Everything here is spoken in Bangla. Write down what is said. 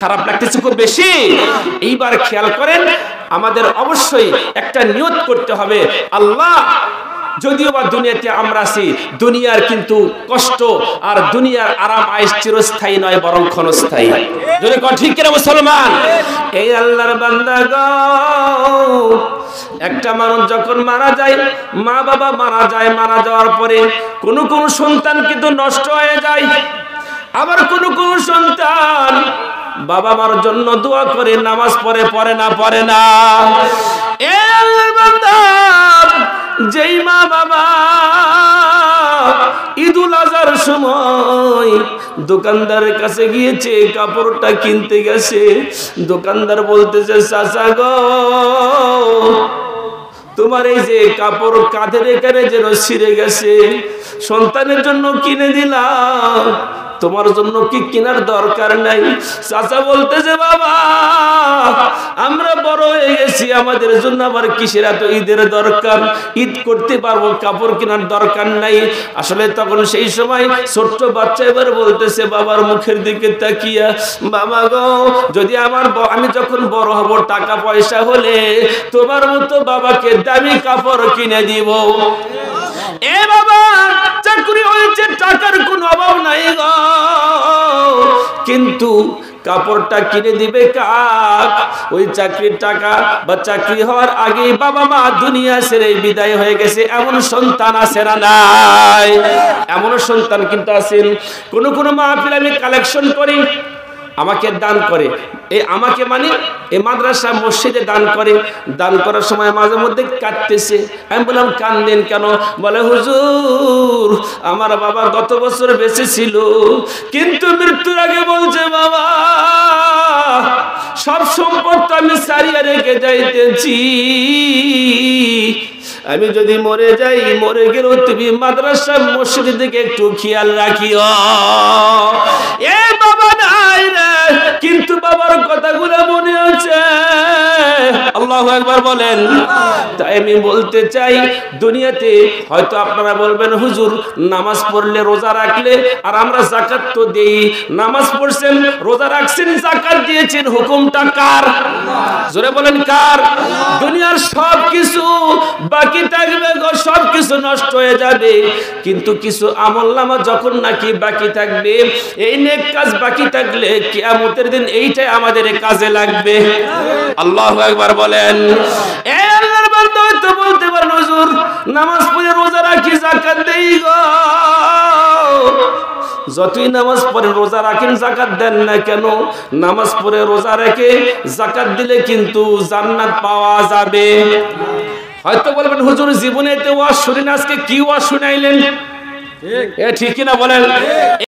খারাপ লাগতেছে খুব বেশি। এইবার খেয়াল করেন, আমাদের অবশ্যই একটা নিয়ত করতে হবে, আল্লাহ যদিও বা দুনিয়াতে আমরা আছি, দুনিয়ার কিন্তু কষ্ট আর দুনিয়ার আরাম আয়েশ চিরস্থায়ী নয়, বরং ক্ষণস্থায়ী। যদি কোন ঠিক কিনা মুসলমান? এই আল্লাহর বান্দা গো, একটা মানুষ যখন মারা যায়, মা বাবা মারা যায়, মারা যাওয়ার পরে কোন কোন সন্তান কিন্তু নষ্ট হয়ে যায়, আবার কোন কোন সন্তান বাবা মার জন্য দোয়া করে, নামাজ পড়ে, পড়ে না। এ আল্লাহর বান্দা, যেই মা বাবা ঈদুল আজহার সময় দোকানদারের কাছে গিয়েছে, কাপড়টা কিনতে গেছে, দোকানদার বলতেছে, চাচা গো, তোমার এই যে কাপড় কাঁধে রেখে যেন ছিঁড়ে গেছে, সন্তানের জন্য কিনে দিলাম, তোমার জন্য কি কেনার দরকার নাই? চাচা বলতেছে, বাবা আমরা বড় হয়ে গেছি, আমাদের জন্য আবার কিসের এত ঈদের দরকার? ঈদ করতে পারবো, কাপড় কেনার দরকার নাই। আসলে তখন সেই সময় ছোট্ট বাচ্চা এবার বলতেছে বাবার মুখের দিকে তাকিয়া, বাবা গো, যদি আমি যখন বড় হব, টাকা পয়সা হলে তোমার মতো বাবাকে দামি কাপড় কিনে দিব। এ বাবা, চাকরি হয়েছে, টাকার কোনো অভাব নাই গো, কিন্তু কাপড়টা কিনে দিবে কাক? ওই চাকরির টাকা বা চাকরি হওয়ার আগেই বাবা মা দুনিয়া ছেড়ে বিদায় হয়ে গেছে, এমন সন্তান আছে না নাই? এমন সন্তান কিন্তু আছেন। কোন কোন মাহফিল আমি কালেকশন করি, আমাকে দান করে, আমাকে মানে এই মাদ্রাসা মসজিদে দান করে, দান করার সময় মাঝে মধ্যে কাঁদতেছে। আমি বললাম, কান্দেন কেন? বলে, হুজুর আমার বাবা গত বছর বেঁচে ছিল, কিন্তু মৃত্যুর আগে বলছে, বাবা সব সম্পদ তো আমি ছাড়িয়ে রেখে যাইতেছি, আমি যদি মরে যাই, মরে গেলেও তুমি মাদ্রাসা মসজিদের দিকে একটু খেয়াল রাখিও। এ বাবা নাই রে, কিন্তু বাবার কথাগুলো মনে আছে। আল্লাহু আকবার বলেন। তাই আমি বলতে চাই, দুনিয়াতে হয়তো আপনারা বলবেন, হুজুর নামাজ পড়লে, রোজা রাখলে, আর আমরা যাকাত তো দেই, নামাজ পড়ছেন, রোজা রাখছেন, যাকাত দিয়েছেন, হুকুমটা কার? জোরে বলেন, কার? দুনিয়ার সব কিছু বাকি থাকবে গো, সব কিছু নষ্ট হয়ে যাবে, কিন্তু কিছু আমলনামা যখন নাকি বাকি থাকবে, এই নেক কাজ বাকি থাকলে কিয়ামতের দিন এইটাই আমাদের কাজে লাগবে। আল্লাহু আকবার বলেন। এ আল্লাহর বান্দা, তো বলতে পারেন, হুজুর নামাজ পড়ে, রোজা রাখি, যাকাত দেই গো। যতই নামাজ পড়ে, রোজা রাখেন, যাকাত দেন না কেন? নামাজ পড়ে, রোজা রেখে যাকাত দিলে কিন্তু জান্নাত পাওয়া যাবে। হয়তো বলবেন, হুজুর জীবনে এতে ওয়াজ শুনেন, আজকে কি ওয়াজ শুনাইলেন? ঠিক কিনা বলেন?